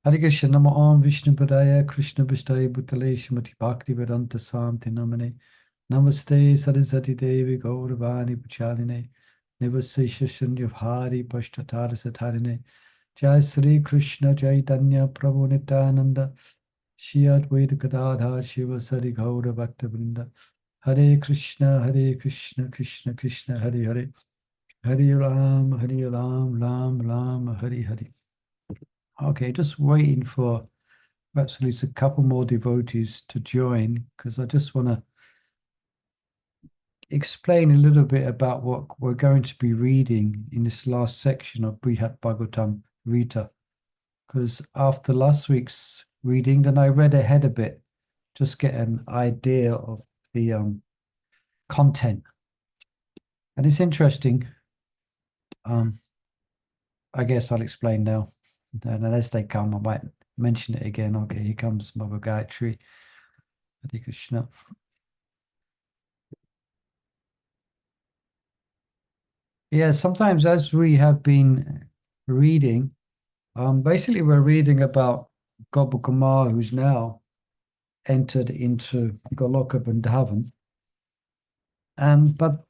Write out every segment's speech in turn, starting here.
Hare Krishna, Namo Om Vishnu Padaya, Krishna Vishtai Bhutale, Shrimati Bhakti Vedanta Swami Namane, Namaste Saraswati Devi Gauravani Puchaline, Nivase Shashunya Hari Pashtatara Satarine, Jai Sri Krishna Chaitanya Prabhu Nityananda, Shri Advaita Gadadhar Shiva Sari Gaura Bhakta Vrinda, Hare Krishna, Krishna Krishna, Hare Hare, Hare Ram, Ram Ram, Hare Hare. Okay, just waiting for perhaps at least a couple more devotees to join, because I just want to explain a little bit about what we're going to be reading in this last section of Brihad Bhagavatamrta. Because after last week's reading, then I read ahead a bit, just get an idea of the content. And it's interesting. I guess I'll explain now. And as they come, I might mention it again. Okay, here comes Mother Gayatri. Hare Krishna. Yeah, sometimes as we have been reading, basically we're reading about Gopakumar, who's now entered into Goloka Vrindavan. But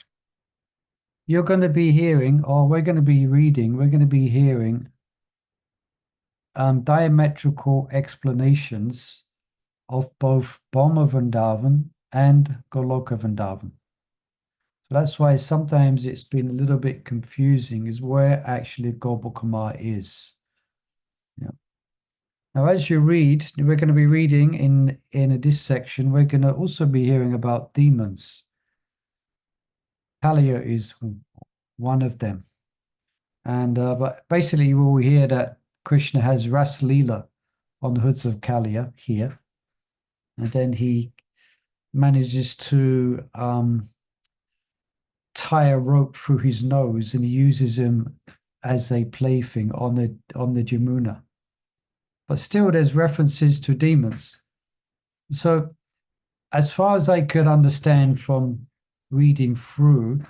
you're going to be hearing, or we're going to be hearing diametrical explanations of both Bhoma Vrindavan and Goloka Vrindavan. So that's why sometimes it's been a little bit confusing is where actually Gopakumar is. Yeah. Now, as you read, we're going to be reading in this section, we're going to also be hearing about demons. Kaliya is one of them. And but basically you will hear that Krishna has Ras Leela on the hoods of Kaliya here. And then he manages to tie a rope through his nose, and he uses him as a plaything on the Jamuna. But still there's references to demons. So as far as I could understand from reading through,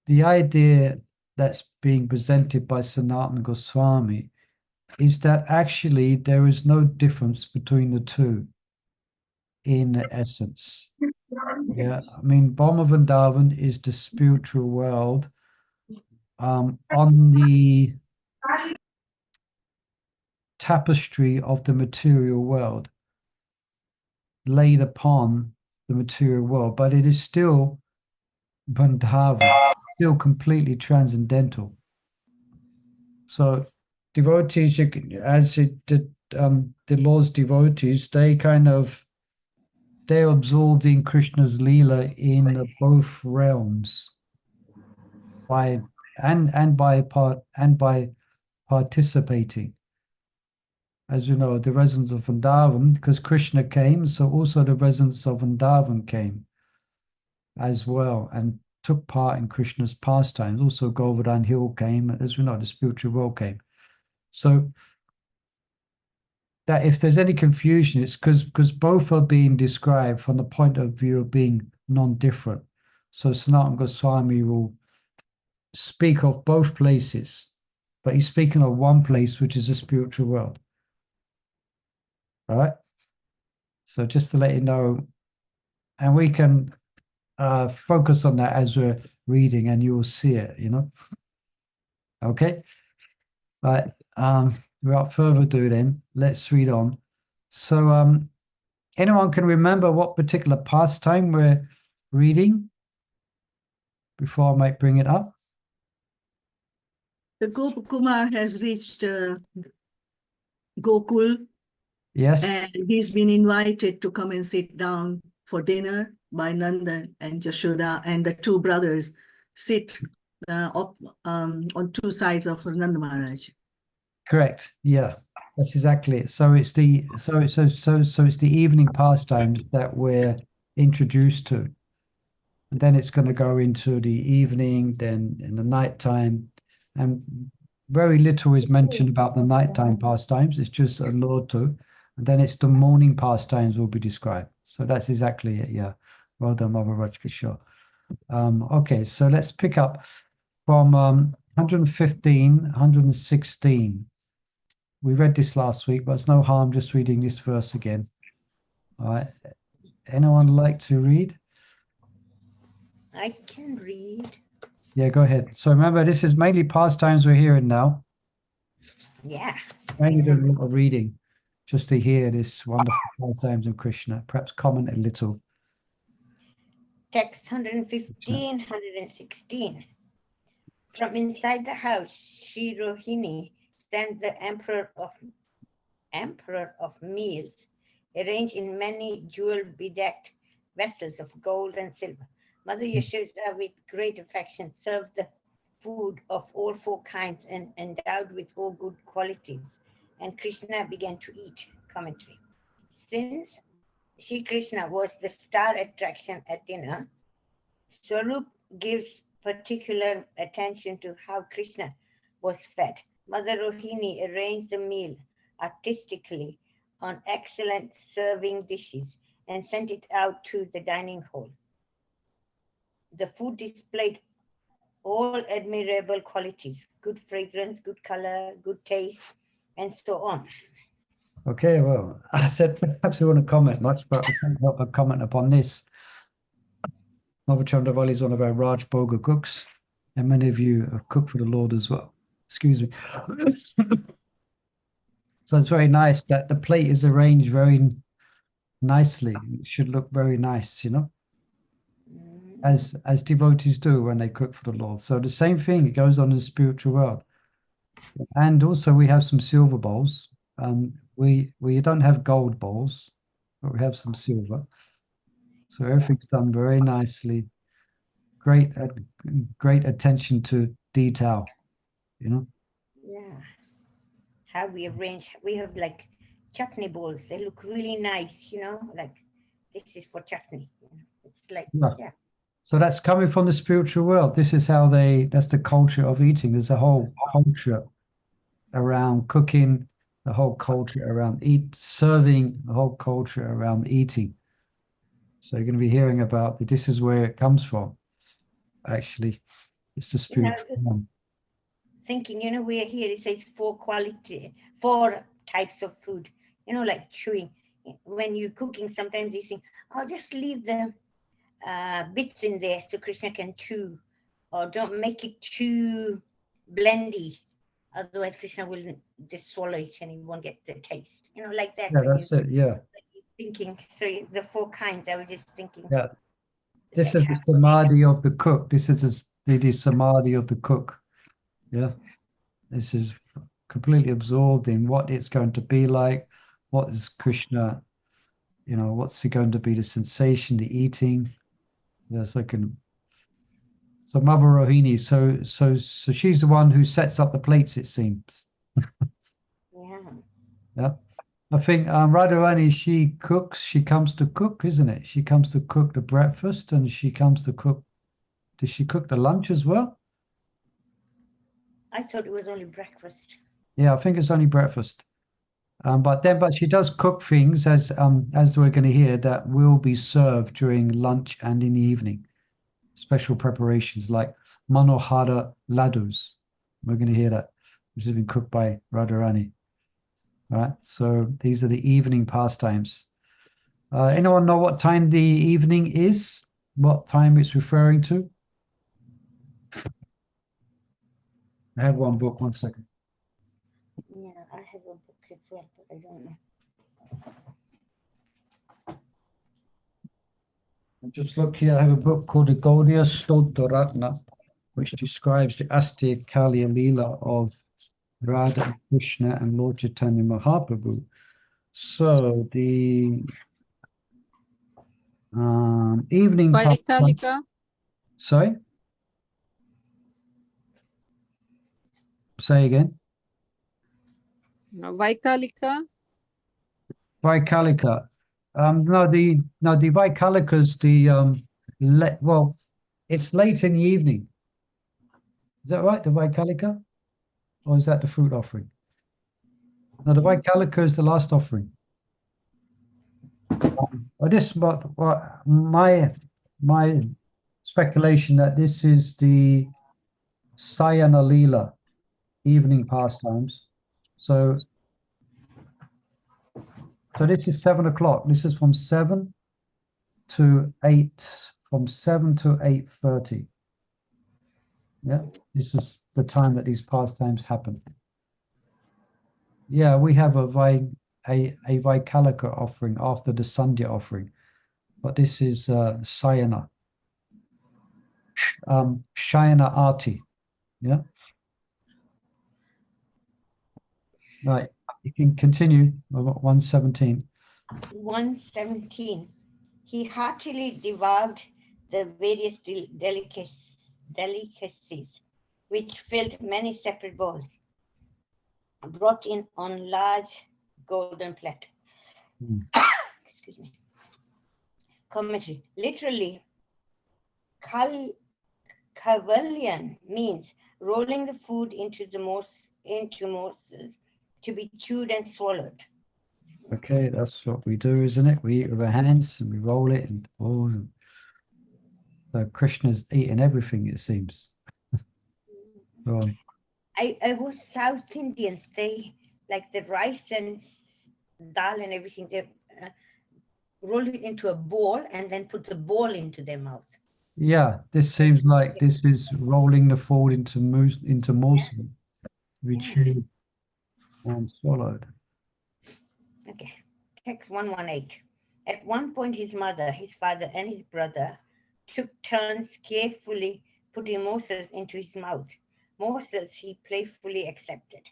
the idea that's being presented by Sanatana Goswami is that actually there is no difference between the two in essence. Yeah, I mean, Bhoma Vrindavan is the spiritual world on the tapestry of the material world, laid upon the material world, but it is still Vrindavan, still completely transcendental. So devotees, as the Lord's devotees, they're absorbed in Krishna's Leela in both realms by participating. As you know, the residents of Vrindavan, because Krishna came, so also the residents of Vrindavan came as well and took part in Krishna's pastimes. Also Govardhan Hill came, as we know, the spiritual world came. So that if there's any confusion, it's because both are being described from the point of view of being non-different. So Sanatana Goswami will speak of both places, but he's speaking of one place, which is the spiritual world. All right? So just to let you know, and we can focus on that as we're reading, and you will see it, Okay? Right. Without further ado then, let's read on. So anyone can remember what particular pastime we're reading before I might bring it up? The Gopakumar has reached Gokul. Yes. And he's been invited to come and sit down for dinner by Nanda and Jashoda, and the two brothers sit on two sides of Nanda Maharaj. Correct. Yeah, that's exactly it. So it's the it's the evening pastimes that we're introduced to, and then it's going to go into the evening, then in the nighttime, and very little is mentioned about the nighttime pastimes. It's just a Lord to, and then it's the morning pastimes will be described. So that's exactly it. Yeah, well done, Mother Rajkishore. Okay, so let's pick up from 115, 116. we read this last week, but it's no harm just reading this verse again. All right. Anyone like to read? I can read. Yeah, go ahead. So remember, this is mainly pastimes we're hearing now. Yeah. Mainly doing a lot of reading just to hear this wonderful pastimes of Krishna. Perhaps comment a little. Text 115, 116. From inside the house, Sri Rohini stands the emperor of meals, arranged in many jewel-bedecked vessels of gold and silver. Mother Yashoda, with great affection, served the food of all four kinds and endowed with all good qualities. And Krishna began to eat. Commentary. Since Sri Krishna was the star attraction at dinner, Swarup gives particular attention to how Krishna was fed. Mother Rohini arranged the meal artistically on excellent serving dishes and sent it out to the dining hall. The food displayed all admirable qualities, good fragrance, good color, good taste, and so on. Okay, well, I said perhaps we want to comment much, but I can't help but comment upon this. Mother Chandravali is one of our Raj Bhoga cooks, and many of you have cooked for the Lord as well. Excuse me. So it's very nice that the plate is arranged very nicely. It should look very nice, you know, as devotees do when they cook for the Lord. So the same thing, it goes on in the spiritual world. And also we have some silver bowls. We don't have gold bowls, but we have some silver. So everything's done very nicely. Great attention to detail, you know. Yeah. How we arrange, we have like chutney bowls. They look really nice, you know, like this is for chutney. It's like, yeah. So that's coming from the spiritual world. This is how that's the culture of eating. There's a whole culture around cooking, the whole culture around serving, the whole culture around eating. So you're going to be hearing about this is where it comes from. Actually, it's the spiritual one. Thinking, you know, we're here, it says four types of food, you know, like chewing. When you're cooking, sometimes you think, oh, just leave the bits in there so Krishna can chew, or don't make it too blendy. Otherwise, Krishna will just swallow it and he won't get the taste. You know, like that. Yeah, that's it. Yeah. Thinking. So the four kinds, I was just thinking. Yeah. This is the samadhi of the cook. This is the samadhi of the cook. Yeah. This is completely absorbed in what it's going to be like. What is Krishna, you know, what's it going to be, the sensation, the eating. Yes, so Mother Rohini, so she's the one who sets up the plates, it seems. Yeah. Yeah. I think Radharani, she comes to cook, isn't it? She comes to cook the breakfast and she comes to cook. Does she cook the lunch as well? I thought it was only breakfast. Yeah, I think it's only breakfast. But she does cook things as we're going to hear that will be served during lunch and in the evening. Special preparations like Manohara laddus. We're going to hear that, which has been cooked by Radharani. All right, so these are the evening pastimes. Anyone know what time the evening is? What time it's referring to? I have one book, 1 second. Yeah, I have a book as well, but I don't know. Just look here, I have a book called the Gaudiya Stotaratna, which describes the Asti Kalya Leela of Radha Krishna and Lord Chaitanya Mahaprabhu. So the evening Vaikalika. Sorry? Say again. No, Vaikalika. Vaikalika. No, the Vaikalika's well, it's late in the evening. Is that right, the Vaikalika? Or is that the fruit offering? No, the Vaikalika is the last offering. My speculation that this is the Sayana Leela, evening pastimes. So So this is 7 o'clock. This is from 7 to 8, from 7 to 8:30. Yeah, this is the time that these pastimes happen. Yeah, we have a Vaikalika offering after the Sandhya offering, but this is Sayana, Shayana Arti. Yeah. Right, you can continue. 117. 117. He heartily devoured the various delicacies, which filled many separate bowls, brought in on large golden platter. Excuse me. Commentary. Literally, Kavalyan means rolling the food into morsels to be chewed and swallowed. Okay, that's what we do, isn't it? We eat with our hands and we roll it in balls. And so Krishna's eating everything, it seems. Right. I was South Indians. They like the rice and dal and everything. They roll it into a ball and then put the ball into their mouth. Yeah, this seems like this is rolling the food into morsels to be chewed and swallowed. Okay, text 118. At one point, his mother, his father, and his brother took turns carefully putting morsels into his mouth. Morsels he playfully accepted.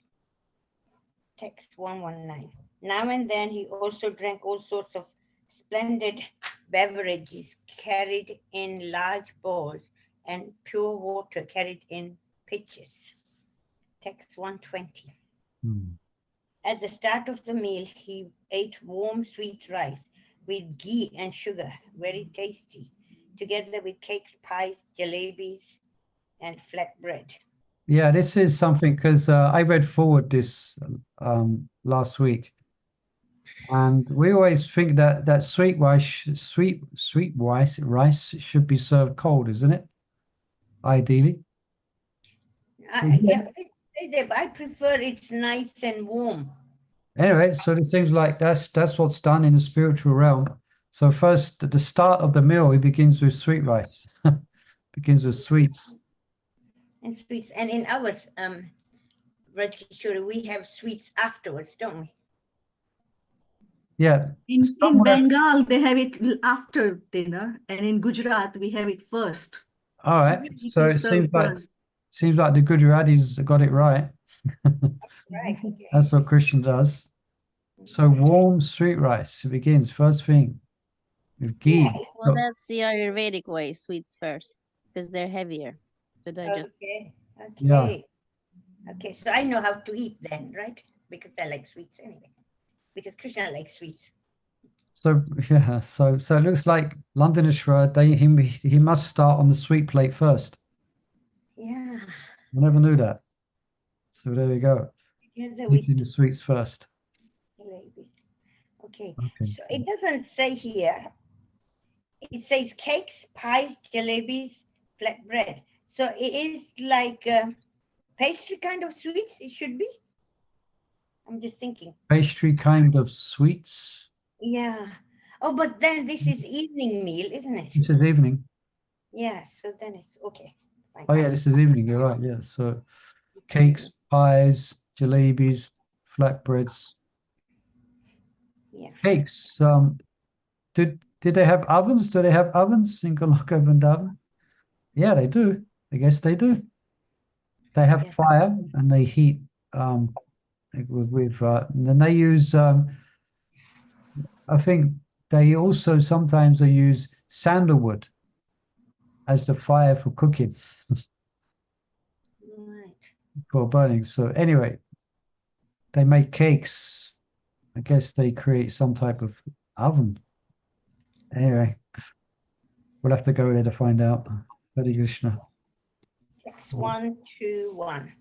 Text 119. Now and then he also drank all sorts of splendid beverages carried in large bowls and pure water carried in pitchers. Text 120. At the start of the meal, he ate warm sweet rice with ghee and sugar, very tasty, together with cakes, pies, jalebis, and flatbread. Yeah, this is something because I read forward this last week, and we always think that sweet rice should be served cold, isn't it? Ideally. I prefer it's nice and warm. Anyway, so it seems like that's what's done in the spiritual realm. So first, at the start of the meal, it begins with sweet rice, begins with sweets. And sweets. And in ours, Rajkishore, we have sweets afterwards, don't we? Yeah. In somewhere- Bengal, they have it after dinner, and in Gujarat, we have it first. All right. It So is it seems served like first. the Gujaratis got it right. Right. Okay. That's what Christian does. So warm sweet rice. It begins first thing with ghee. Yeah. Well, that's the Ayurvedic way, sweets first, because they're heavier to digest. Okay. Okay. Yeah. Okay. So I know how to eat then, right? Because I like sweets anyway. Because Krishna likes sweets. So yeah. So it looks like Londonishwara, he must start on the sweet plate first. Yeah. I never knew that. So there we go. Together with Eating the sweets first. jalebi. Okay. Okay. So it doesn't say here. It says cakes, pies, jalebis, flatbread. So it is like pastry kind of sweets. It should be. I'm just thinking. Pastry kind of sweets. Yeah. Oh, but then this is evening meal, isn't it? This is evening. Yeah. So then it's okay. Fine. Oh yeah, this is evening. You're right. Yeah. So cakes, pies, jalebis, flatbreads. Yeah. Cakes. Did they have ovens? Do they have ovens in Goloka Vrindavan? Yeah, they do. I guess they do. They have Yeah. fire and they heat with and then they use I think they also sometimes they use sandalwood as the fire for cooking Right. for burning. So anyway, they make cakes. I guess they create some type of oven. Anyway, we'll have to go there to find out. Hare Krishna. Text 121.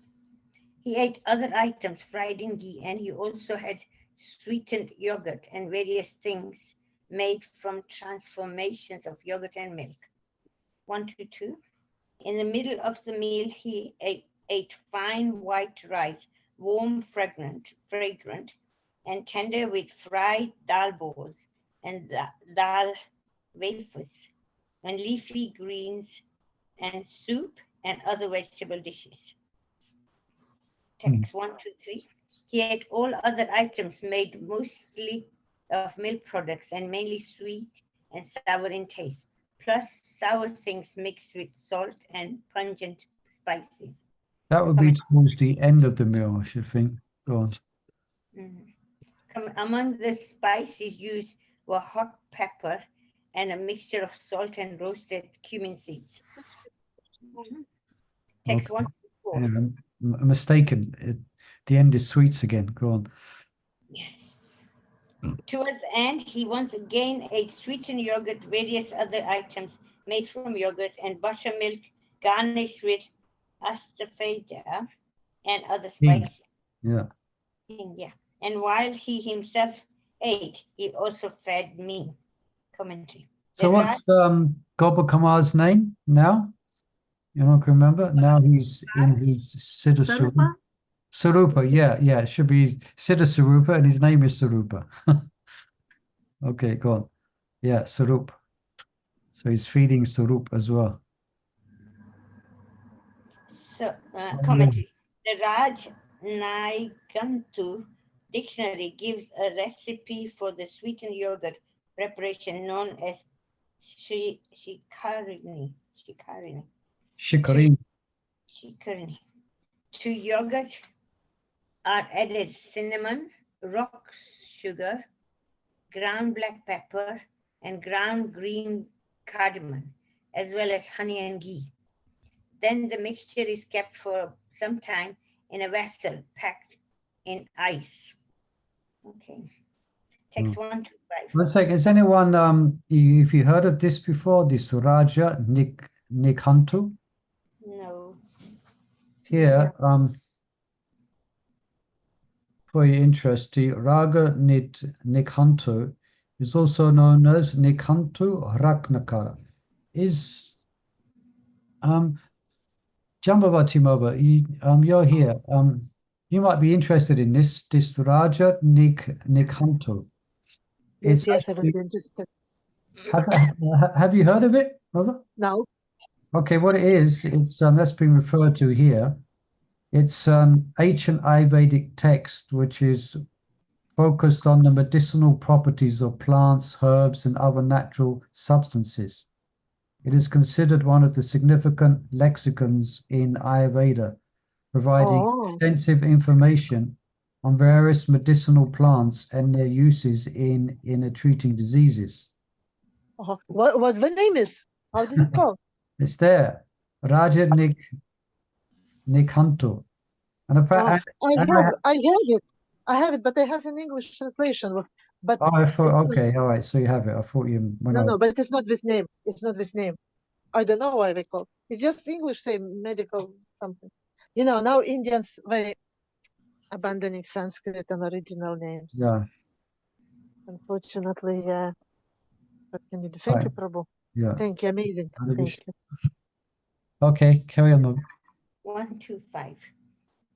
He ate other items fried in ghee, and he also had sweetened yogurt and various things made from transformations of yogurt and milk. 122. In the middle of the meal, he ate fine white rice, warm, fragrant, and tender with fried dal balls and dal wafers, and leafy greens and soup and other vegetable dishes. Text 1 to 3. He ate all other items made mostly of milk products and mainly sweet and sour in taste, plus sour things mixed with salt and pungent spices. That would be towards the end of the meal, I should think. Go on. Among the spices used were hot pepper and a mixture of salt and roasted cumin seeds. Text Okay. 1 to 4. Yeah, I'm mistaken. The end is sweets again. Go on. Toward the end, he once again ate sweetened yogurt, various other items made from yogurt, and buttermilk garnished with asafoetida and other Neem. spices. Yeah. Yeah. And while he himself ate, he also fed me. Commentary. So The what's Gopakamar's name now? You don't remember? Now he's in his Siddha Sarupa? Sarupa, yeah. It should be Siddha Sarupa, and his name is Sarupa. Okay, go on. Yeah, Sarup. So he's feeding Sarup as well. So, commentary. The Raj Naikantu dictionary gives a recipe for the sweetened yogurt preparation known as shikarini. Shikari. Shikarini. To yogurt are added cinnamon, rock sugar, ground black pepper, and ground green cardamom, as well as honey and ghee. Then the mixture is kept for some time in a vessel packed in ice. Okay. Text 1 to 5. One second. Has anyone, if you heard of this before, this Raja Nikhantu? No. Here, for your interest, the Raga Nikhantu is also known as Nikhantu Raknakara. Is Jambavati Moba, you're here. You might be interested in this Raja Nikhantu. Yes, I would be interested. Have you heard of it, Mother? No. Okay, what it is, it's that's been referred to here. It's an ancient Ayurvedic text which is focused on the medicinal properties of plants, herbs, and other natural substances. It is considered one of the significant lexicons in Ayurveda, providing extensive information on various medicinal plants and their uses in treating diseases. What the name is? How does it call? It's there, Raja Nikhantu. And I have it, but I have an English translation. But I thought, okay, all right, so you have it. I thought you went no, but it's not this name. It's not this name. I don't know why they call. It's just English, say medical something. You know, now Indians very abandoning Sanskrit and original names. Yeah. Unfortunately, yeah. What can you do? Thank you, Prabhu. Yeah. Thank you, amazing. Thank you. Okay, carry on. 1 to 5.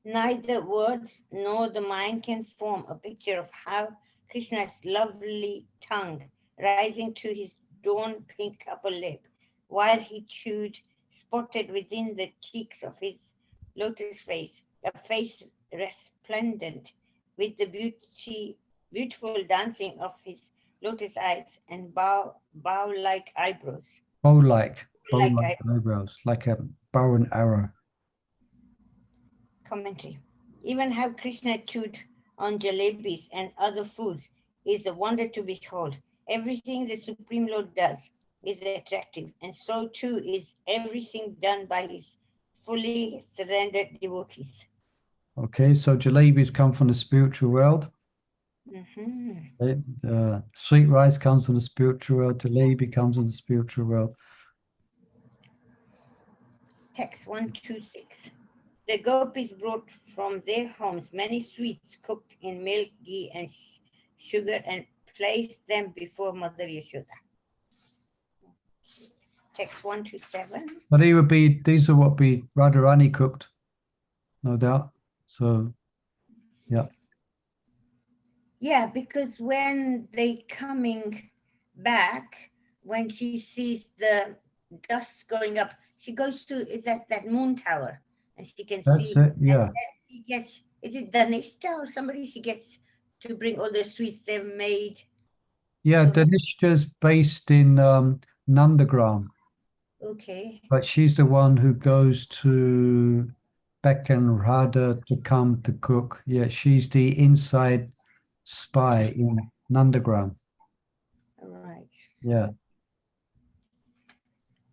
Neither words nor the mind can form a picture of how Krishna's lovely tongue rising to his dawn pink upper lip, while he chewed, spotted within the cheeks of his lotus face, a face resplendent with the beautiful dancing of his lotus eyes and bow-like eyebrows. Bow-like eyebrows, like a bow and arrow. Commentary. Even how Krishna chewed on jalebis and other foods is a wonder to behold. Everything the Supreme Lord does is attractive, and so too is everything done by his fully surrendered devotees. Okay, so jalebis come from the spiritual world. Sweet rice comes from the spiritual world. Jalebi comes from the spiritual world. Text 126. The gopis brought from their homes many sweets cooked in milk, ghee, and sugar and placed them before Mother Yashoda. Text 1 to 7. But these are what Radharani cooked, no doubt. So, yeah. Yeah, because when they coming back, when she sees the dust going up, she goes to, is that moon tower, and she can That's see, it. Yeah. and she gets, is it Danishta or somebody she gets to bring all the sweets they've made? Yeah, So- Danishka's based in Nandagram, Okay, but she's the one who goes to beckon Radha to come to cook. Yeah, she's the inside spy in Nandagram. all right. Yeah.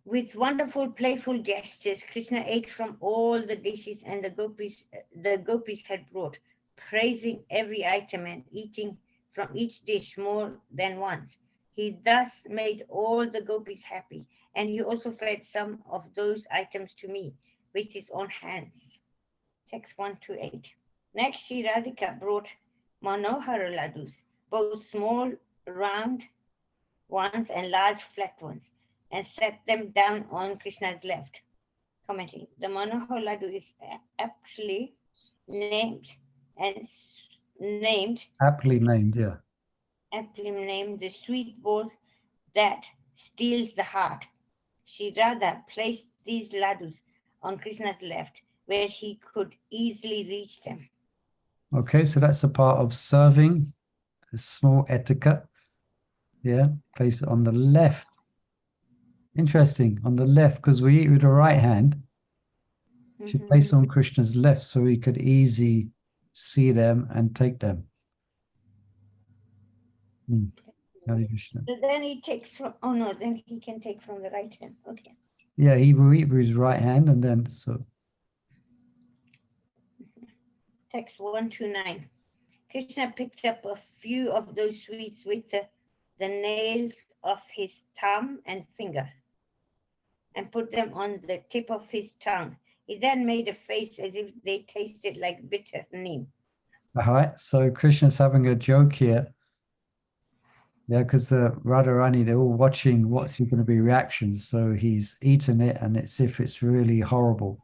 With wonderful, playful gestures, Krishna ate from all the dishes and the gopis had brought, praising every item and eating from each dish more than once. He thus made all the gopis happy, and he also fed some of those items to me with his own hands. Text 128. Next, Sri Radhika brought Manohara ladus, both small, round ones and large, flat ones, and set them down on Krishna's left. Commenting, the Manohar Laddu is actually named Aptly named, yeah. aptly named the sweet ball that steals the heart. Sri Radha placed these laddus on Krishna's left, where he could easily reach them. Okay, so that's a part of serving, a small etiquette. Yeah, place it on the left. Interesting, on the left, because we eat with the right hand. She placed on Krishna's left so he could easily see them and take them. Hare Krishna. So then he takes from, oh no, then he can take from the right hand. Okay. Yeah, he will eat with his right hand and then so. Text 129. Krishna picked up a few of those sweets with the nails of his thumb and finger and put them on the tip of his tongue. He then made a face as if they tasted like bitter neem. All right, so Krishna's having a joke here. Yeah, because the Radharani, they're all watching what's going to be reactions. So he's eaten it and it's if it's really horrible.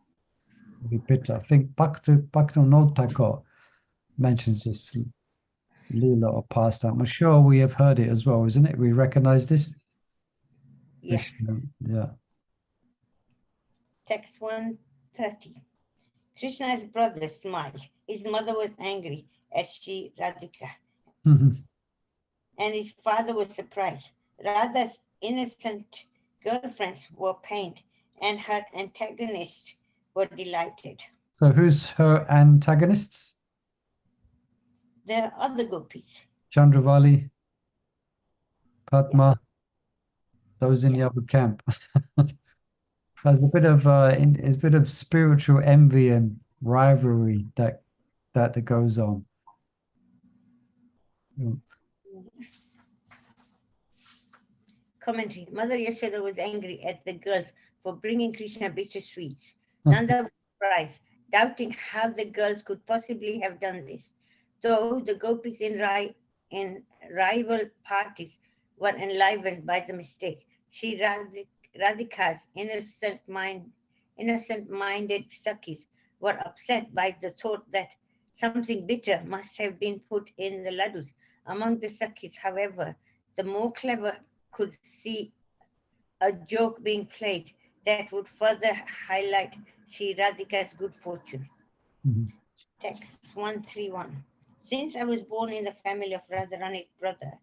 Really bitter. I think Bhaktivinoda Thakur mentions this Leela or pastime. I'm sure we have heard it as well, isn't it? We recognize this? Yeah. Krishna, yeah. Text 130. Krishna's brother smiled. His mother was angry at Sri Radhika, and his father was surprised. Radha's innocent girlfriends were pained, and her antagonists were delighted. So who's her antagonists? The other gopis. Chandravali, Padma, those in the other camp. So there's a bit of it's a bit of spiritual envy and rivalry that goes on. Commentary. Mother Yashoda was angry at the girls for bringing Krishna bitter sweets. Nanda was surprised, doubting how the girls could possibly have done this. Though the gopis in rival parties were enlivened by the mistake, Sri Radhika's innocent-minded Sakhis were upset by the thought that something bitter must have been put in the laddus. Among the Sakhis, however, the more clever could see a joke being played that would further highlight Sri Radhika's good fortune. Text 131. Since I was born in the family of Radharani's brother,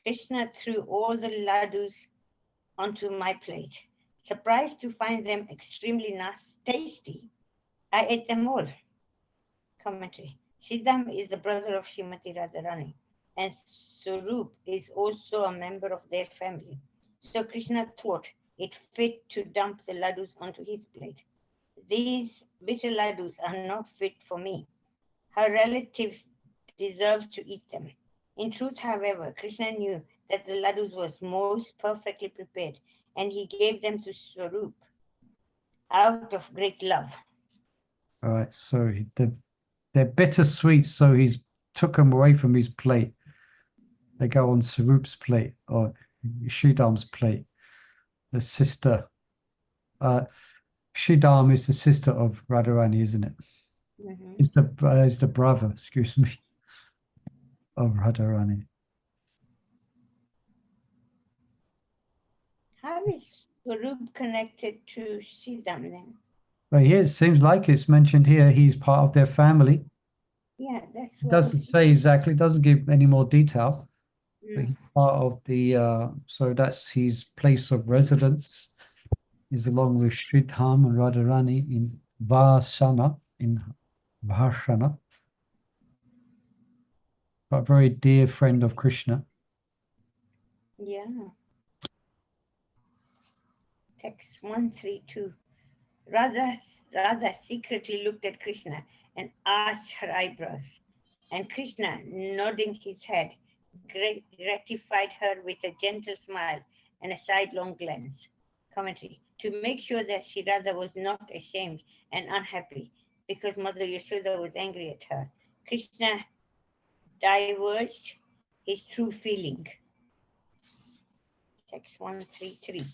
Krishna threw all the laddus onto my plate. Surprised to find them extremely tasty, I ate them all. Commentary. Siddham is the brother of Srimati Radharani, and Swarup is also a member of their family. So Krishna thought it fit to dump the laddus onto his plate. These bitter laddus are not fit for me. Her relatives deserve to eat them. In truth, however, Krishna knew that the laddus was most perfectly prepared, and he gave them to Swarup out of great love. All right, so they're bittersweet, so he's took them away from his plate. They go on Sarup's plate or Sridham's plate. The sister. Sridham is the sister of Radharani, isn't it? Mhm. Is the brother, excuse me, of Radharani. How is Swarup connected to Sridham then? But here it seems like it's mentioned here he's part of their family. Yeah, that's It what. doesn't say exactly, doesn't give any more detail. But Mm. he's part of the so that's his place of residence is along with Sridham and Radharani in Varsana, a very dear friend of Krishna. Yeah. Text 132. Radha secretly looked at Krishna and arched her eyebrows. And Krishna, nodding his head, gratified her with a gentle smile and a sidelong glance. Commentary. To make sure that Radha was not ashamed and unhappy because Mother Yashoda was angry at her, Krishna divulged his true feeling. Text 133.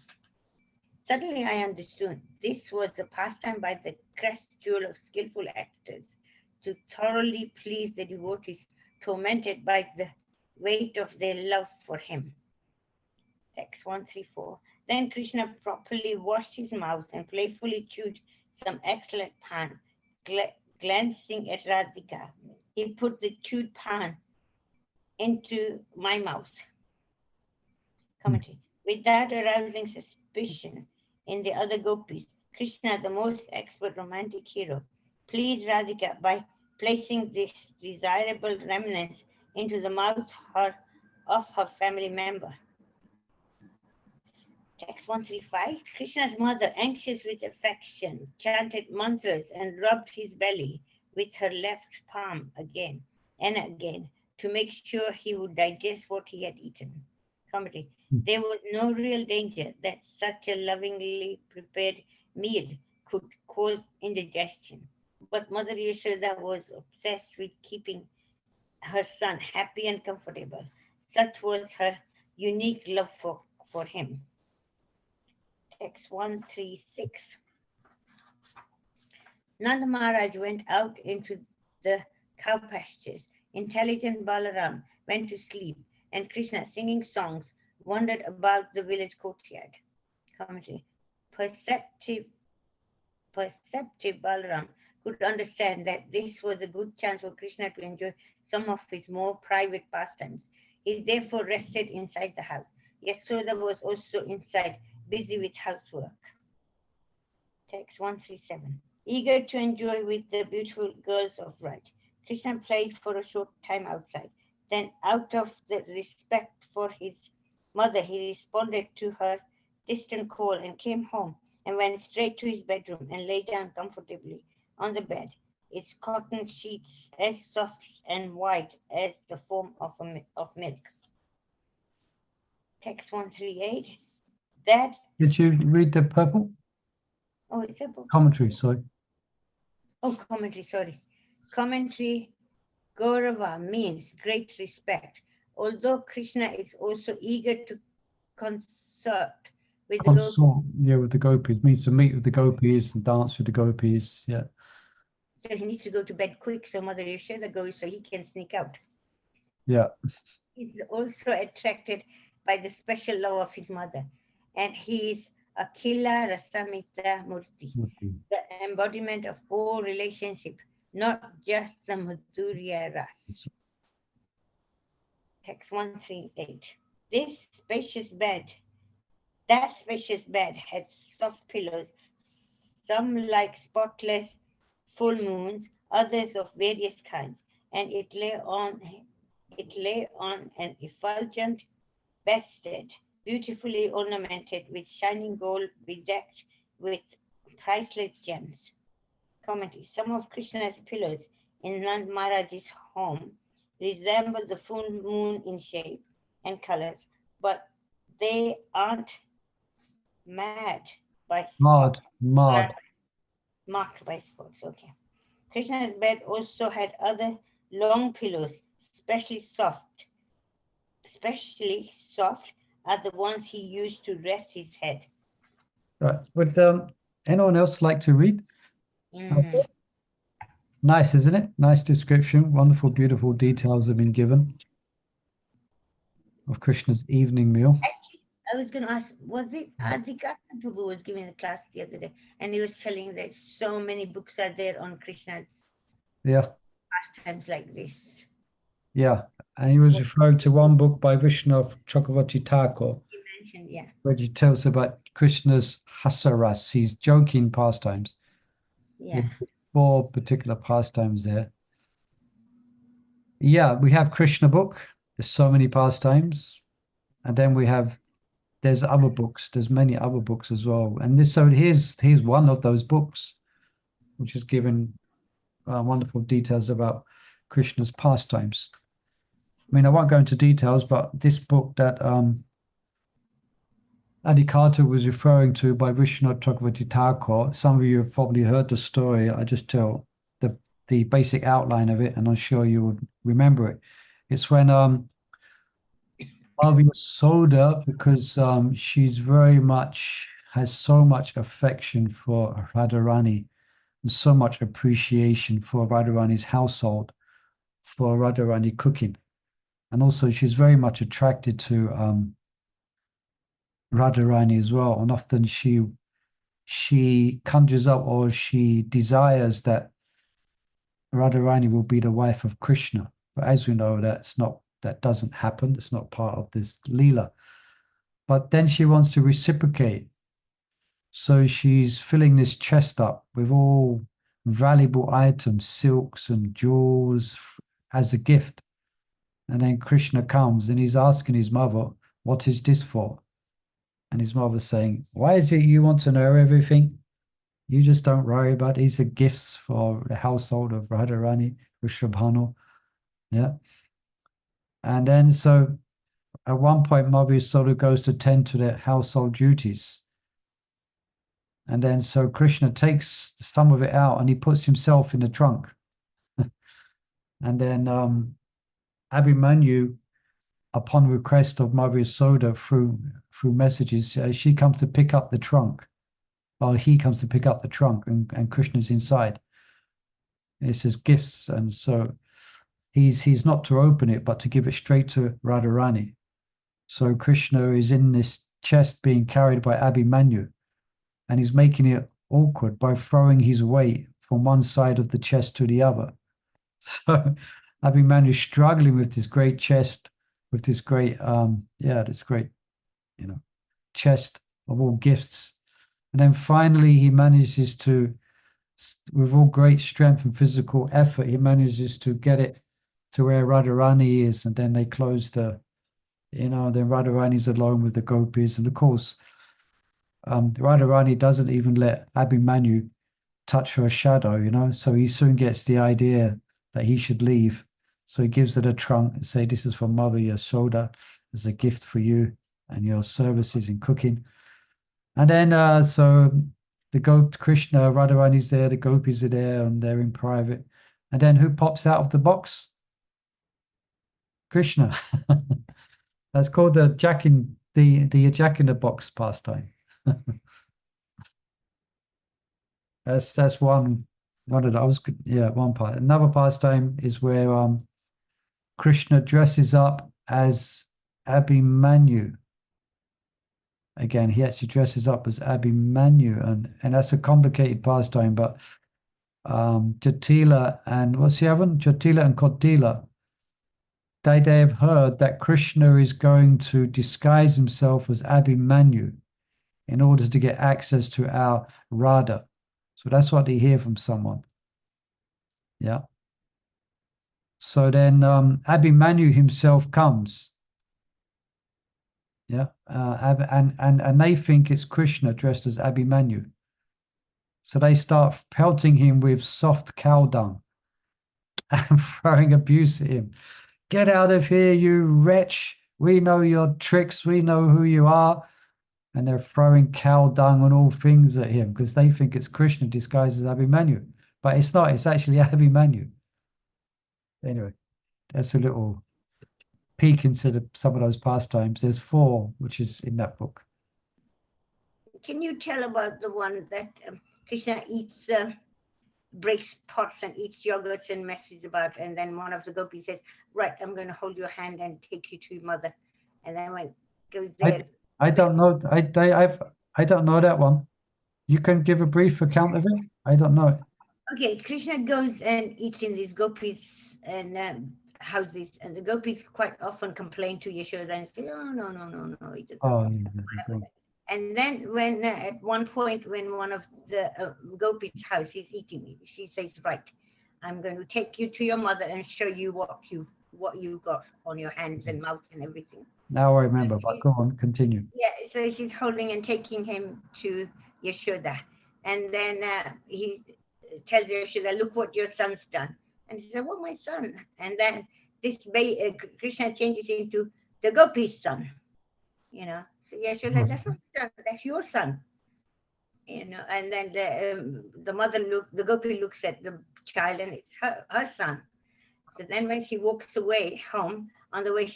Suddenly I understood this was the pastime by the crest jewel of skillful actors to thoroughly please the devotees tormented by the weight of their love for him. Text 134. Then Krishna properly washed his mouth and playfully chewed some excellent pan. Glancing at Radhika, he put the chewed pan into my mouth. Commentary. Without arousing suspicion in the other gopis, Krishna, the most expert romantic hero, pleased Radhika by placing this desirable remnants into the mouth of her family member. Text 135. Krishna's mother, anxious with affection, chanted mantras and rubbed his belly with her left palm again and again to make sure he would digest what he had eaten. Commentary. There was no real danger that such a lovingly prepared meal could cause indigestion. But Mother Yashoda was obsessed with keeping her son happy and comfortable. Such was her unique love for him. Text 136. Nanda Maharaj went out into the cow pastures. Intelligent Balaram went to sleep, and Krishna, singing songs, wandered about the village courtyard. Commentary. Perceptive Balaram could understand that this was a good chance for Krishna to enjoy some of his more private pastimes. He therefore rested inside the house. Yashoda was also inside, busy with housework. Text 137. Eager to enjoy with the beautiful girls of Raj, Krishna played for a short time outside. Then, out of the respect for his mother, he responded to her distant call and came home and went straight to his bedroom and lay down comfortably on the bed, its cotton sheets as soft and white as the foam of milk. Text 138. That. Did you read the purple? Oh, it's a book. Commentary, sorry. Oh, commentary, sorry. Commentary, Gaurava means great respect. Although Krishna is also eager to consort with the gopis. Consort, yeah, with the gopis. Means to meet with the gopis and dance with the gopis, yeah. So he needs to go to bed quick so Mother Yashoda goes so he can sneak out. Yeah. He's also attracted by the special love of his mother. And he is Akhila Rasamita Murti, the embodiment of all relationship, not just the Madhurya Ras. Text 138. That spacious bed had soft pillows, some like spotless full moons, others of various kinds, and it lay on an effulgent bedstead, beautifully ornamented with shining gold, bedecked with priceless gems. Commentary. Some of Krishna's pillows in Nand Maharaj's home resemble the full moon in shape and colors, but they aren't marked by spots. Marked by spots, okay. Krishna's bed also had other long pillows, especially soft are the ones he used to rest his head. Right. Would Anyone else like to read? Mm. Nice, isn't it? Nice description. Wonderful, beautiful details have been given of Krishna's evening meal. Actually, I was going to ask, was it Adhika Prabhu was giving a class the other day, and he was telling that so many books are there on Krishna's Yeah, pastimes like this. yeah. And he was referring to one book by Vishnu Chakravarti Thakur, He mentioned, yeah. where he tells about Krishna's hasaras, his joking pastimes. Yeah. 4 particular pastimes there. Yeah, we have Krishna book. There's so many pastimes. And then there's other books. There's many other books as well. And here's one of those books, which is given wonderful details about Krishna's pastimes. I mean, I won't go into details, but this book that Adhikata was referring to by Vishnu Chakravarti Thakur, some of you have probably heard the story. I just tell the basic outline of it, and I'm sure you would remember it. It's when Bhavya Soda, because she's has so much affection for Radharani and so much appreciation for Radharani's household, for Radharani cooking. And also she's very much attracted to Radharani as well. And often she conjures up, or she desires that Radharani will be the wife of Krishna. But as we know, that doesn't happen. It's not part of this Leela. But then she wants to reciprocate. So she's filling this chest up with all valuable items, silks and jewels as a gift. And then Krishna comes and he's asking his mother, what is this for? And his mother's saying, why is it you want to know everything? You just don't worry about it. These are gifts for the household of Radharani, Vrishabhanu. Yeah. And then so at one point, Madhya Yasoda goes to tend to their household duties. And then so Krishna takes some of it out and he puts himself in the trunk. And then Abhimanyu, upon request of Madhya Yasoda through messages, she comes to pick up the trunk. Or he comes to pick up the trunk, and Krishna's inside. It says gifts, and so he's not to open it, but to give it straight to Radharani. So Krishna is in this chest being carried by Abhimanyu, and he's making it awkward by throwing his weight from one side of the chest to the other. So Abhimanyu is struggling with this great chest, with this great, chest of all gifts. And then finally, he manages to, with all great strength and physical effort, he manages to get it to where Radharani is. And then they close then Radharani's alone with the gopis. And of course, Radharani doesn't even let Abhimanyu touch her shadow, so he soon gets the idea that he should leave. So he gives her the trunk and say, this is for Mother Yasoda as a gift for you and your services in cooking. And then so Krishna, Radharani's there, the gopis are there, and they're in private. And then who pops out of the box? Krishna. That's called the Jack in the Box pastime. That's one of those. Yeah, one part. Another pastime is where Krishna dresses up as Abhimanyu. Again, he actually dresses up as Abhimanyu, and that's a complicated pastime, but Jatila and what's the other one? Jatila and Kotila, they have heard that Krishna is going to disguise himself as Abhimanyu in order to get access to our Radha. So that's what they hear from someone. Yeah. So then Abhimanyu himself comes. Yeah. And they think it's Krishna dressed as Abhimanyu. So they start pelting him with soft cow dung and throwing abuse at him. Get out of here, you wretch. We know your tricks. We know who you are. And they're throwing cow dung and all things at him because they think it's Krishna disguised as Abhimanyu. But it's not. It's actually Abhimanyu. Anyway, that's a little peek into some of those pastimes. There's 4, which is in that book. can you tell about the one that Krishna eats, breaks pots and eats yogurts and messes about, and then one of the gopis says, right, I'm going to hold your hand and take you to your mother. And then when goes there. I don't know. I don't know that one. You can give a brief account of it. I don't know it. Okay, Krishna goes and eats in these gopis and houses, and the gopis quite often complain to Yashoda and say, oh, no, he doesn't. Oh, yeah. And then when at one point when one of the gopis' house is eating, she says, right, I'm going to take you to your mother and show you what you've got on your hands and mouth and everything. Now I remember, but go on, continue. Yeah, so she's holding and taking him to Yashoda. And then he tells Yashoda, look what your son's done. And she said, what, my son? And then this Krishna changes into the gopi's son, you know. So Yashoda, that's not my son, that's your son. You know, and then the gopi looks at the child and it's her son. So then when she walks away home, on the way,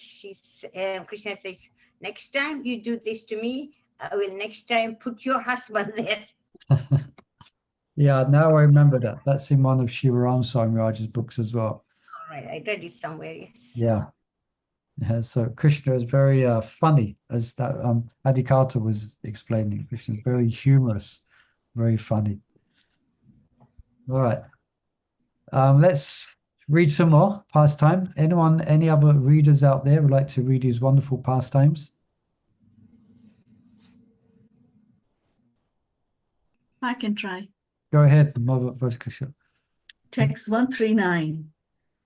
Krishna says, next time you do this to me, I will next time put your husband there. Yeah, now I remember that. That's in one of Shivaram Swami Raj's books as well. All right, I read it somewhere, yes. Yeah. Yeah, so Krishna is very funny, as that Adhikata was explaining. Krishna is very humorous, very funny. All right. Let's read some more pastime. Anyone, any other readers out there would like to read these wonderful pastimes? I can try. Go ahead, Mother Krishna. Text 139.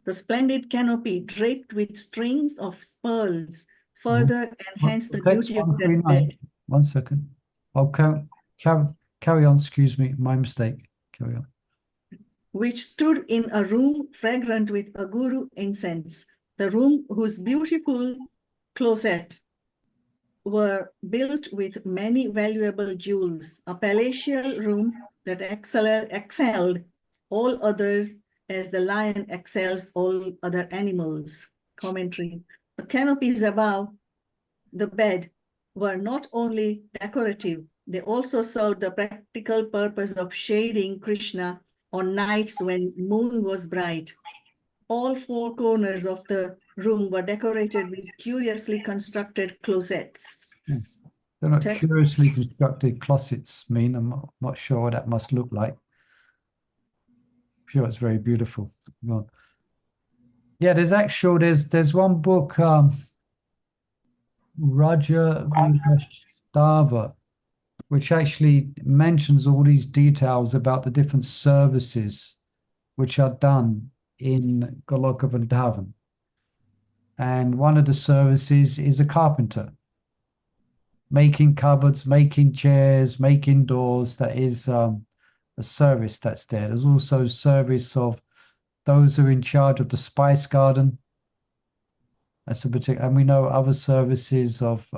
The splendid canopy draped with strings of pearls further enhanced the beauty of that bed. 1 second. I'll carry on, excuse me, my mistake. Carry on. Which stood in a room fragrant with aguru incense, the room whose beautiful closets were built with many valuable jewels, a palatial room that excelled all others as the lion excels all other animals. Commentary. The canopies above the bed were not only decorative, they also served the practical purpose of shading Krishna on nights when moon was bright. All four corners of the room were decorated with curiously constructed closets. They're not Text. curiously constructed closets mean. I'm not sure what that must look like. I'm sure it's very beautiful. Go on. Yeah, there's one book, Raja Stava, which actually mentions all these details about the different services which are done in Goloka Vrindavan. And one of the services is a carpenter, making cupboards, making chairs, making doors. That is a service that's there. There's also service of those who are in charge of the spice garden. That's a particular, and we know other services of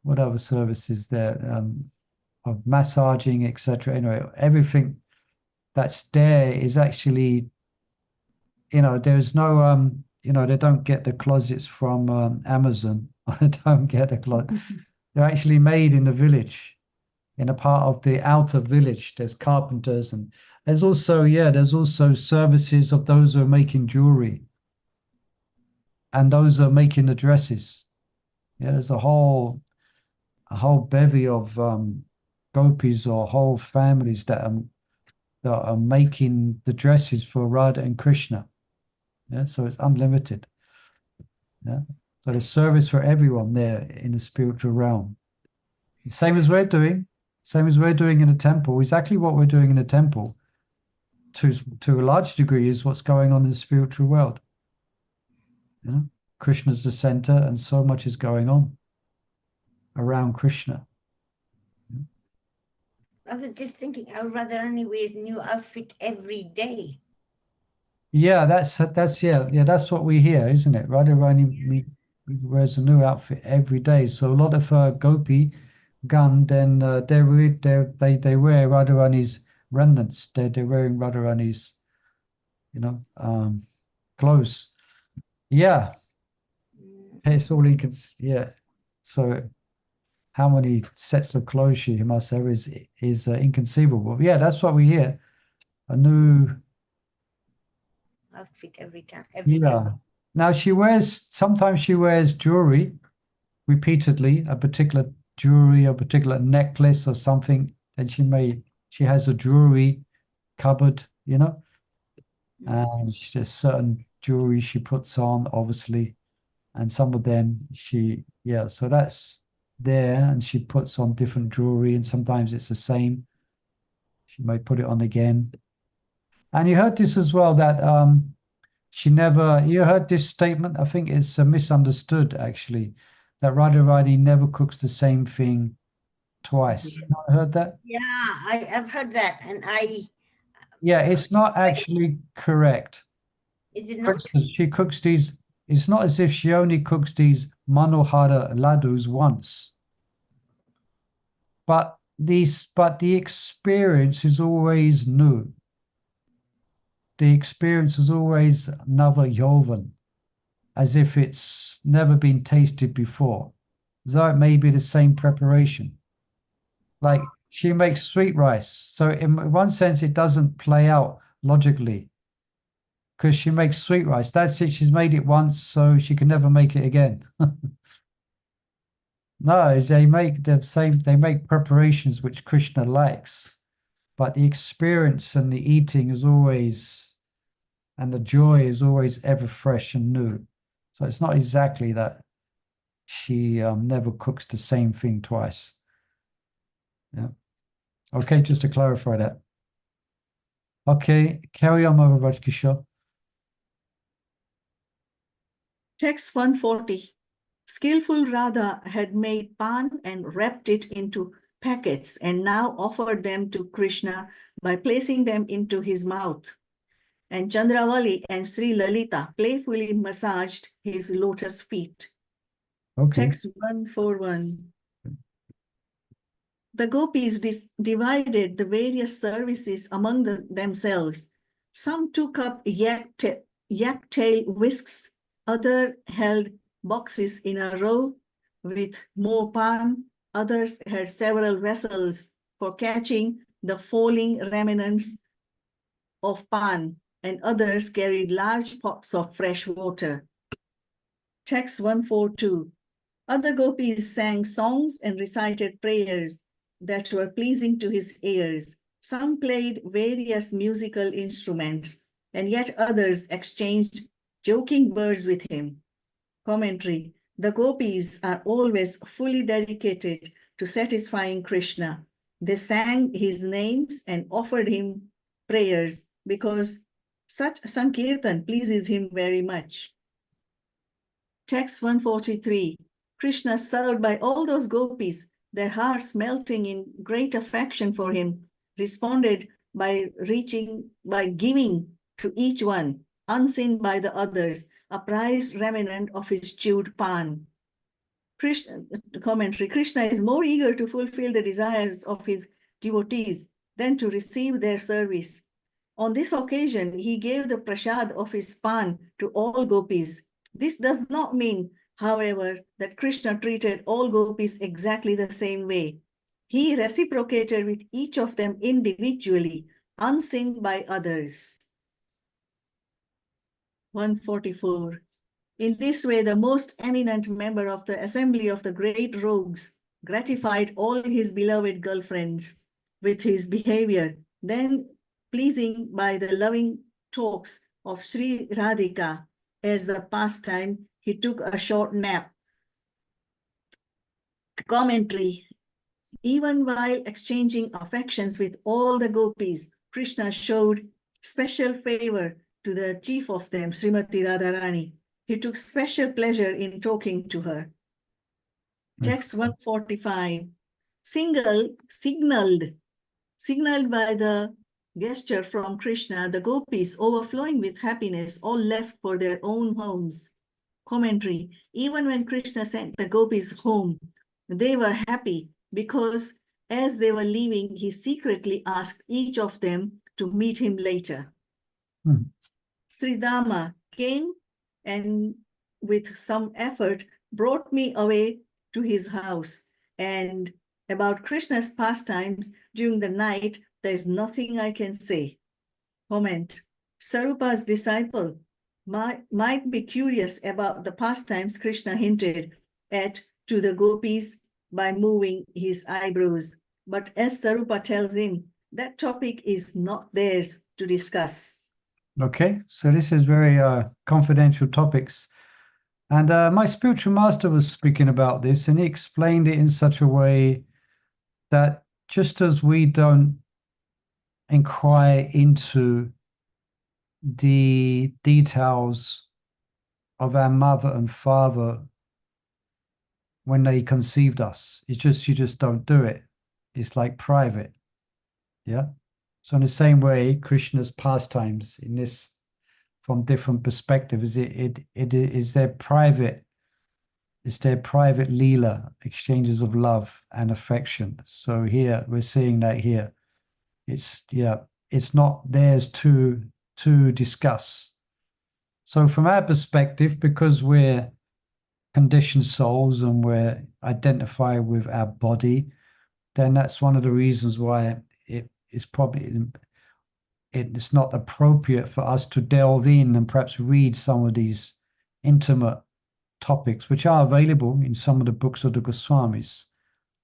what other services there, of massaging, etc. Anyway, everything that's there is actually, there's no they don't get the closets from Amazon. They don't get the closet. They're actually made in the village, in a part of the outer village. There's carpenters, and there's also services of those who are making jewelry and those who are making the dresses. Yeah, there's a whole bevy of gopis or whole families that are making the dresses for Radha and Krishna. Yeah, so it's unlimited. Yeah, so there's service for everyone there in the spiritual realm. Same as we're doing in the temple. Exactly what we're doing in the temple, to a large degree, is what's going on in the spiritual world. You know, Krishna's the center, and so much is going on around Krishna. I was just thinking, I would rather only wear a new outfit every day. Yeah, that's what we hear, isn't it? Radharani wears a new outfit every day. So a lot of gopi gan, then they wear Radharani's remnants. They're wearing Radharani's, clothes. Yeah, it's all you can. Yeah, so how many sets of clothes she must have is inconceivable. Yeah, that's what we hear. A new outfit every time, every day. yeah. Now sometimes she wears jewelry repeatedly, a particular jewelry, a particular necklace or something. And she has a jewelry cupboard, you know, and there's certain jewelry she puts on, obviously, and some of them so that's there, and she puts on different jewelry, and sometimes it's the same. She may put it on again. And you heard this as well, that you heard this statement, I think it's misunderstood actually, that Radharani never cooks the same thing twice. You not heard that? Yeah, I've heard that, and Yeah, it's not actually correct. is it not? She cooks these, it's not as if she only cooks these Manohara ladus once. But the experience is always new. The experience is always another yovan, as if it's never been tasted before. Though it may be the same preparation. Like she makes sweet rice. So in one sense, it doesn't play out logically, because she makes sweet rice. That's it. She's made it once, so she can never make it again. No, they make they make preparations which Krishna likes, but the experience and the eating is always, and the joy is always ever fresh and new. So it's not exactly that she never cooks the same thing twice. Yeah. Okay, just to clarify that. Okay, carry on, Mother Rajkisha. Text 140. Skillful Radha had made pan and wrapped it into packets and now offered them to Krishna by placing them into his mouth. And Chandravali and Sri Lalita playfully massaged his lotus feet. Okay. Text 141. The gopis divided the various services among themselves. Some took up yak tail whisks, others held boxes in a row with more pan, others had several vessels for catching the falling remnants of pan, and others carried large pots of fresh water. Text 142. Other gopis sang songs and recited prayers that were pleasing to his ears. Some played various musical instruments, and yet others exchanged joking words with him. Commentary. The gopis are always fully dedicated to satisfying Krishna. They sang his names and offered him prayers because such Sankirtan pleases him very much. Text 143. Krishna, served by all those gopis, their hearts melting in great affection for him, responded by giving to each one, unseen by the others, a prized remnant of his chewed pan. Commentary. Krishna is more eager to fulfill the desires of his devotees than to receive their service. On this occasion, he gave the prasad of his pan to all gopis. This does not mean, however, that Krishna treated all gopis exactly the same way. He reciprocated with each of them individually, unseen by others. 144. In this way, the most eminent member of the assembly of the great rogues gratified all his beloved girlfriends with his behavior. Then, pleasing by the loving talks of Sri Radhika as the pastime, he took a short nap. Commentary. Even while exchanging affections with all the gopis, Krishna showed special favor to the chief of them, Srimati Radharani. He took special pleasure in talking to her. Text 145. Signaled by the gesture from Krishna, the gopis, overflowing with happiness, all left for their own homes. Commentary. Even when Krishna sent the gopis home, they were happy because as they were leaving, he secretly asked each of them to meet him later. Sridhama came and with some effort brought me away to his house, And about Krishna's pastimes during the night, there's nothing I can say. Comment. Sarupa's disciple might be curious about the pastimes Krishna hinted at to the gopis by moving his eyebrows. But as Sarupa tells him, that topic is not theirs to discuss. Okay, so this is very confidential topics. And my spiritual master was speaking about this, and he explained it in such a way that just as we don't inquire into the details of our mother and father when they conceived us, it's just you just don't do it. It's like private. Yeah. So in the same way, Krishna's pastimes in this, from different perspectives, it is their private. It's their private leela, exchanges of love and affection. So here we're seeing that here. It's not theirs to discuss. So from our perspective, because we're conditioned souls and we're identified with our body, then that's one of the reasons why it's probably it's not appropriate for us to delve in and perhaps read some of these intimate topics, which are available in some of the books of the Goswamis.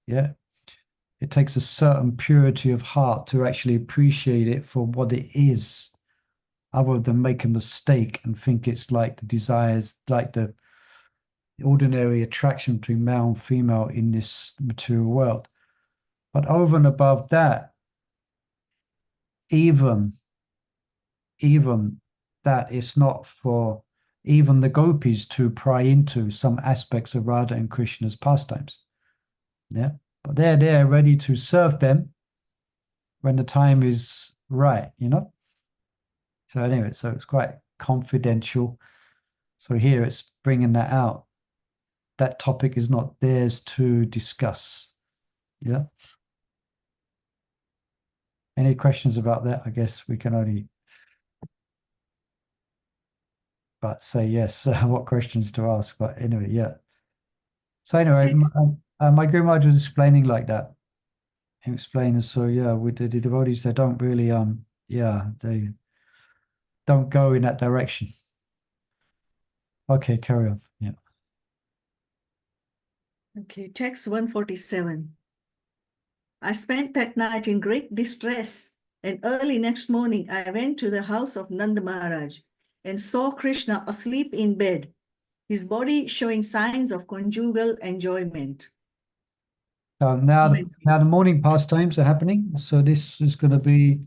Yeah, it takes a certain purity of heart to actually appreciate it for what it is, other than make a mistake and think it's like the desires, like the ordinary attraction between male and female in this material world. But over and above that, even that, it's not for even the gopis to pry into some aspects of Radha and Krishna's pastimes. Yeah, but they're there ready to serve them when the time is right, you know. So anyway, so it's quite confidential. So here it's bringing that out. That topic is not theirs to discuss. Yeah. Any questions about that? I guess we can only but say yes, what questions to ask. But anyway, yeah. So anyway, my Guru Maharaj was explaining like that. He explained, so yeah, with the devotees, they don't really, they don't go in that direction. Okay, carry on. Yeah. Okay, text 147. I spent that night in great distress, and early next morning I went to the house of Nanda Maharaj and saw Krishna asleep in bed, his body showing signs of conjugal enjoyment. Now the morning pastimes are happening. So this is going to be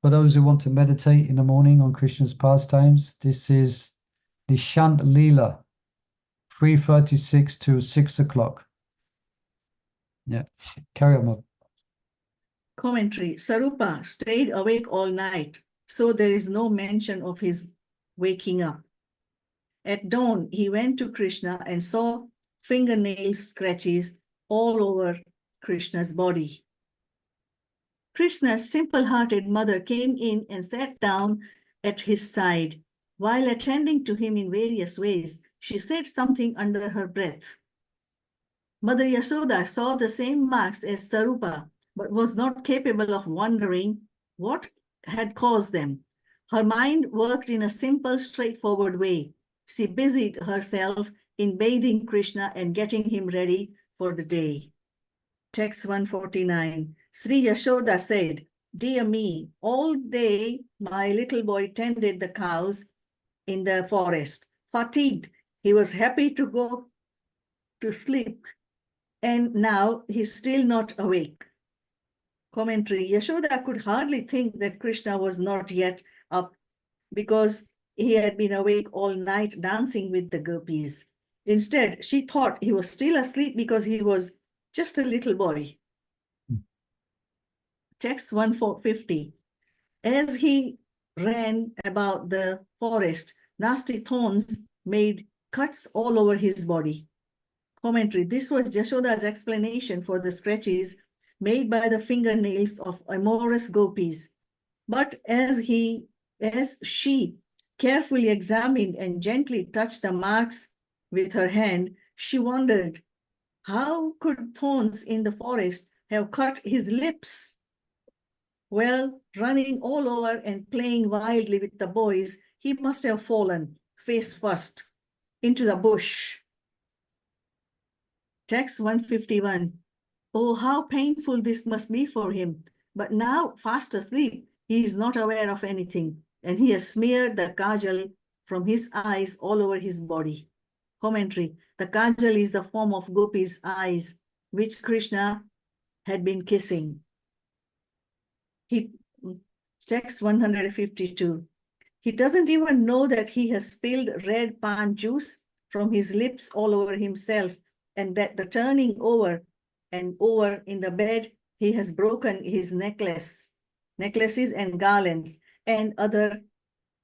for those who want to meditate in the morning on Krishna's pastimes. This is the Shant Leela, 3:36 to 6 o'clock. Yeah, carry on, Mom. Commentary. Sarupa stayed awake all night, so there is no mention of his waking up. At dawn, he went to Krishna and saw fingernail scratches all over Krishna's body. Krishna's simple-hearted mother came in and sat down at his side. While attending to him in various ways, she said something under her breath. Mother Yashoda saw the same marks as Sarupa, but was not capable of wondering what had caused them. Her mind worked in a simple, straightforward way. She busied herself in bathing Krishna and getting him ready for the day. Text 149. Sri Yashoda said, "Dear me, all day my little boy tended the cows in the forest. Fatigued, he was happy to go to sleep, and now he's still not awake." Commentary. Yashoda could hardly think that Krishna was not yet up because he had been awake all night dancing with the gopis. Instead, she thought he was still asleep because he was just a little boy. Text 150. As he ran about the forest, nasty thorns made cuts all over his body. Commentary. This was Yashoda's explanation for the scratches made by the fingernails of amorous gopis. But as she carefully examined and gently touched the marks with her hand, she wondered, how could thorns in the forest have cut his lips? Well, running all over and playing wildly with the boys, he must have fallen face first into the bush. Text 151. Oh, how painful this must be for him. But now, fast asleep, he is not aware of anything, and he has smeared the kajal from his eyes all over his body. Commentary. The kajal is the form of Gopi's eyes, which Krishna had been kissing. Text 152. He doesn't even know that he has spilled red pan juice from his lips all over himself, and that the turning over and over in the bed, he has broken his necklaces and garlands and other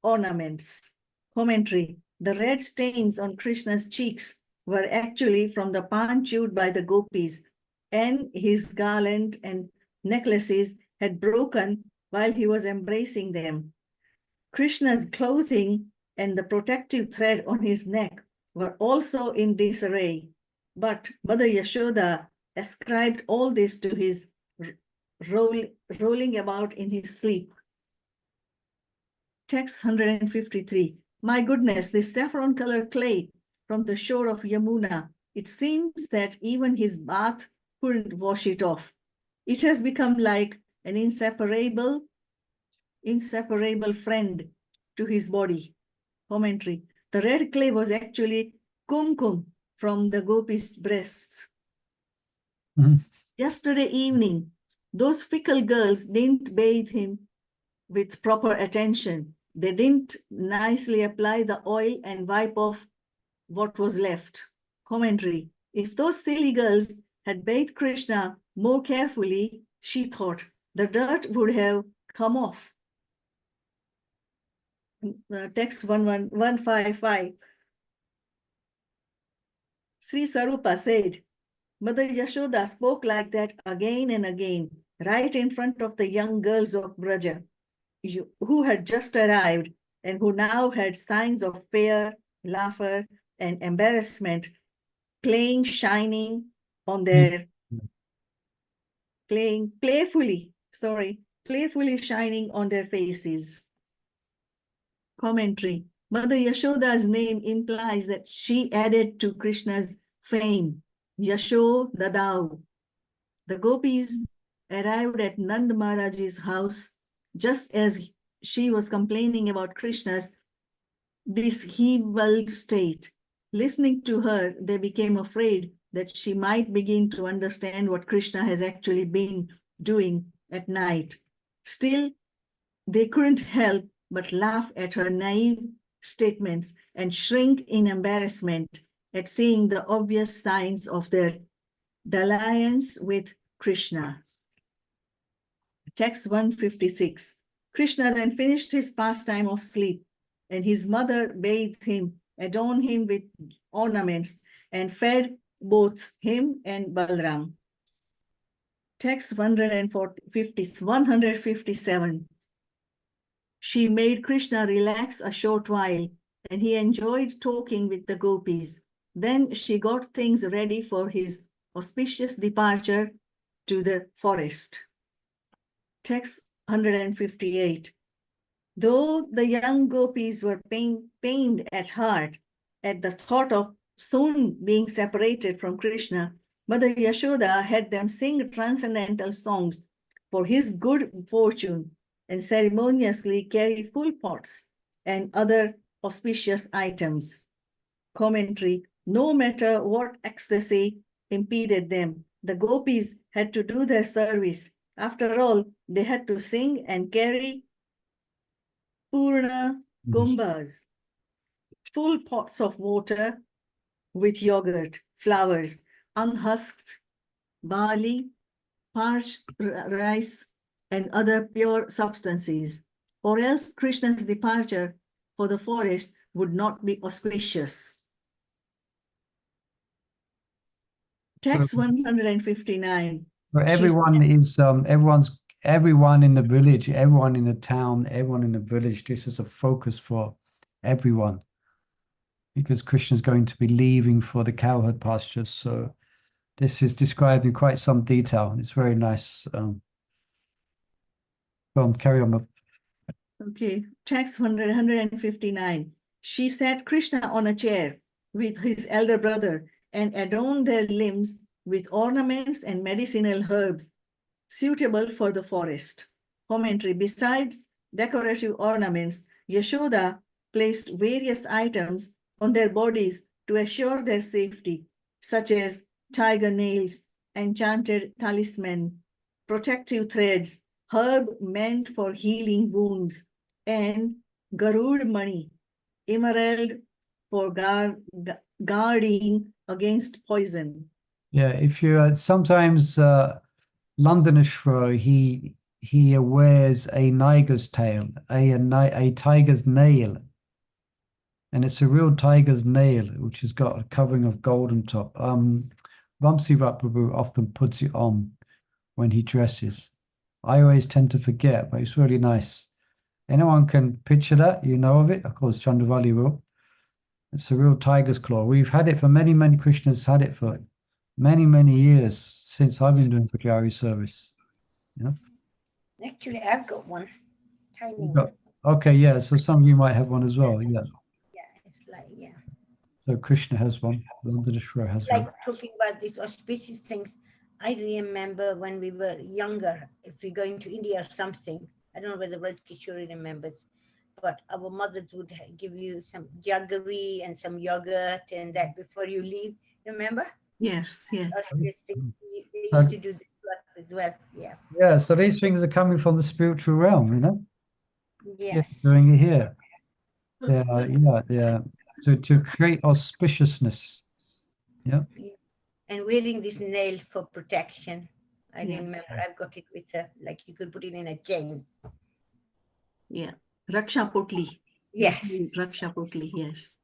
ornaments. Commentary. The red stains on Krishna's cheeks were actually from the pan chewed by the gopis, and his garland and necklaces had broken while he was embracing them. Krishna's clothing and the protective thread on his neck were also in disarray, but Mother Yashoda ascribed all this to his rolling about in his sleep. Text 153. My goodness, this saffron-colored clay from the shore of Yamuna, it seems that even his bath couldn't wash it off. It has become like an inseparable friend to his body. Commentary. The red clay was actually kumkum from the gopis' breasts. Yesterday evening, those fickle girls didn't bathe him with proper attention. They didn't nicely apply the oil and wipe off what was left. Commentary. If those silly girls had bathed Krishna more carefully, she thought, the dirt would have come off. Text 155. Sri Sarupa said, Mother Yashoda spoke like that again and again, right in front of the young girls of Braja, who had just arrived and who now had signs of fear, laughter, and embarrassment playfully shining on their faces. Commentary. Mother Yashoda's name implies that she added to Krishna's fame, Yashodadau. The gopis arrived at Nand Maharaj's house just as she was complaining about Krishna's disheveled state. Listening to her, they became afraid that she might begin to understand what Krishna has actually been doing at night. Still, they couldn't help but laugh at her naive statements and shrink in embarrassment at seeing the obvious signs of their dalliance with Krishna. Text 156. Krishna then finished his pastime of sleep, and his mother bathed him, adorned him with ornaments, and fed both him and Balram. Text 157. She made Krishna relax a short while, and he enjoyed talking with the gopis. Then she got things ready for his auspicious departure to the forest. Text 158. Though the young gopis were pained at heart at the thought of soon being separated from Krishna, Mother Yashoda had them sing transcendental songs for his good fortune and ceremoniously carry full pots and other auspicious items. Commentary. No matter what ecstasy impeded them, the gopis had to do their service. After all, they had to sing and carry Purna Kumbhas, full pots of water with yogurt, flowers, unhusked barley, parched rice, and other pure substances, or else Krishna's departure for the forest would not be auspicious. Text 159. So everyone is everyone in the village, everyone in the town, everyone in the village. This is a focus for everyone. because Krishna's going to be leaving for the cowherd pastures. So this is described in quite some detail. It's very nice. Go on, carry on with. Okay, text 159. She sat Krishna on a chair with his elder brother and adorned their limbs with ornaments and medicinal herbs suitable for the forest. Commentary. Besides decorative ornaments, Yashoda placed various items on their bodies to assure their safety, such as tiger nails, enchanted talisman, protective threads, herb meant for healing wounds, and Garud money, emerald for guarding against poison. Yeah, if you sometimes Londonishwar, he wears a niger's tail, a tiger's nail, and it's a real tiger's nail, which has got a covering of gold on top. Vamsi Prabhu often puts it on when he dresses. I always tend to forget, but it's really nice. Anyone can picture that? You know of it? Of course, Chandravali will. It's a real tiger's claw. We've had it for many Krishnas had it for many years since I've been doing Pujari service. Yeah. Actually, I've got one. Tiny Got- one. Okay, yeah. So some of you might have one as well. Yeah. Yeah, it's like, yeah. So Krishna has one. Londonishwar has Like one. talking about these auspicious things. I remember when we were younger, if we're going to India or something, I don't know whether Raj Kishori remembers, but our mothers would give you some jaggery and some yogurt and that before you leave. Remember? Yes, yes. Auspicious things. They So- used to do this to us as well. Yeah. Yeah. So these things are coming from the spiritual realm, you know. Yes. Doing it here. Yeah. To create auspiciousness. Yeah. And wearing this nail for protection. I Yeah. remember I've got it with a, like you could put it in a chain. Yeah. Raksha Potli. Yes. Raksha Potli, yes.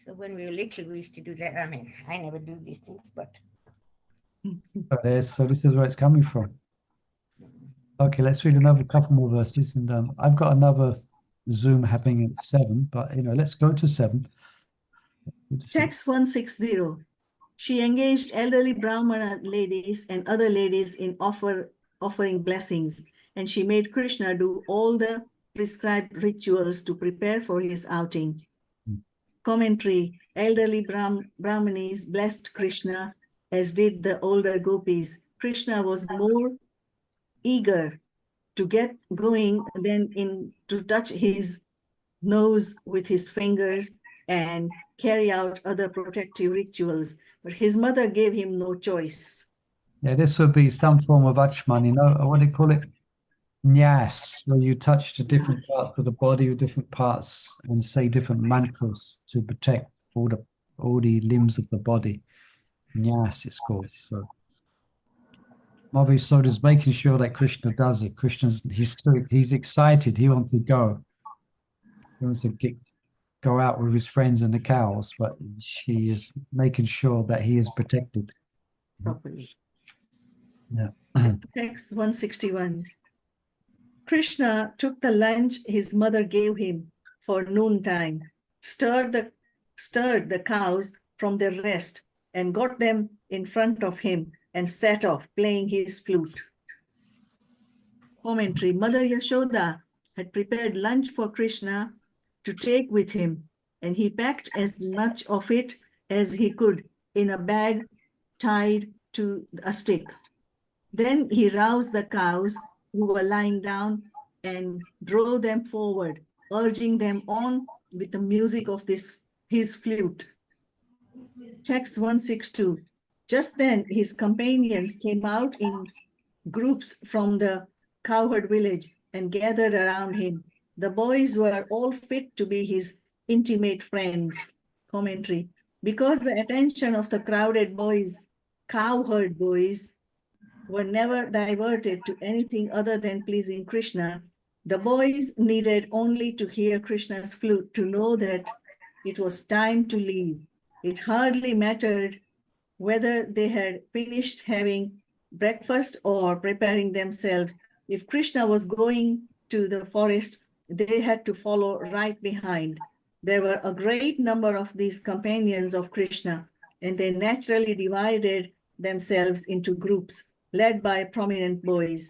So when we were little, we used to do that. I mean, I never do these things, but So this is where it's coming from. Okay, let's read another couple more verses, and I've got another Zoom happening at 7, but let's go to 7. Text 160. She engaged elderly Brahmana ladies and other ladies in offering blessings, and she made Krishna do all the prescribed rituals to prepare for his outing. Commentary. Elderly Brahmanis blessed Krishna, as did the older gopis. Krishna was more eager to get going than to touch his nose with his fingers and carry out other protective rituals, but his mother gave him no choice. Yeah, this would be some form of achman, what do you call it? Nyas, where you touch the different parts of the body, or different parts, and say different mantras to protect all the limbs of the body. Nyas, it's called. So Madhuri Soda is making sure that Krishna does it. He's excited. He wants to go. He wants to go out with his friends and the cows, but she is making sure that he is protected Properly. Yeah. Text 161. Krishna took the lunch his mother gave him for noontime, stirred the cows from their rest, and got them in front of him and set off playing his flute. Commentary. Mother Yashoda had prepared lunch for Krishna to take with him, and he packed as much of it as he could in a bag tied to a stick. Then he roused the cows who were lying down and drove them forward, urging them on with the music of his flute. Text 162. Just then his companions came out in groups from the cowherd village and gathered around him. The boys were all fit to be his intimate friends. Commentary. Because the attention of the crowded boys, cowherd boys, were never diverted to anything other than pleasing Krishna, the boys needed only to hear Krishna's flute to know that it was time to leave. It hardly mattered whether they had finished having breakfast or preparing themselves. If Krishna was going to the forest, they had to follow right behind. There were a great number of these companions of Krishna, and they naturally divided themselves into groups led by prominent boys.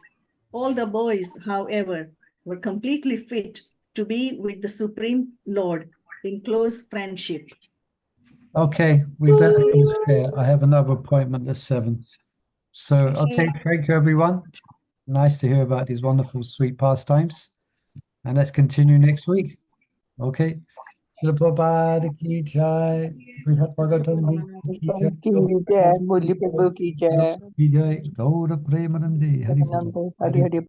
All the boys, however, were completely fit to be with the Supreme Lord in close friendship. Okay, we better finish there. I have another appointment at 7. So, okay, thank you, everyone. Nice to hear about these wonderful, sweet pastimes. And let's continue next week. Okay. Srila Prabhupada ki jai. Brihad Bhagavatamrta ki jai. की जय, मुरली प्रभु की जय, Ki jai. Gaura Premanande. Hari Bol. Hari Hari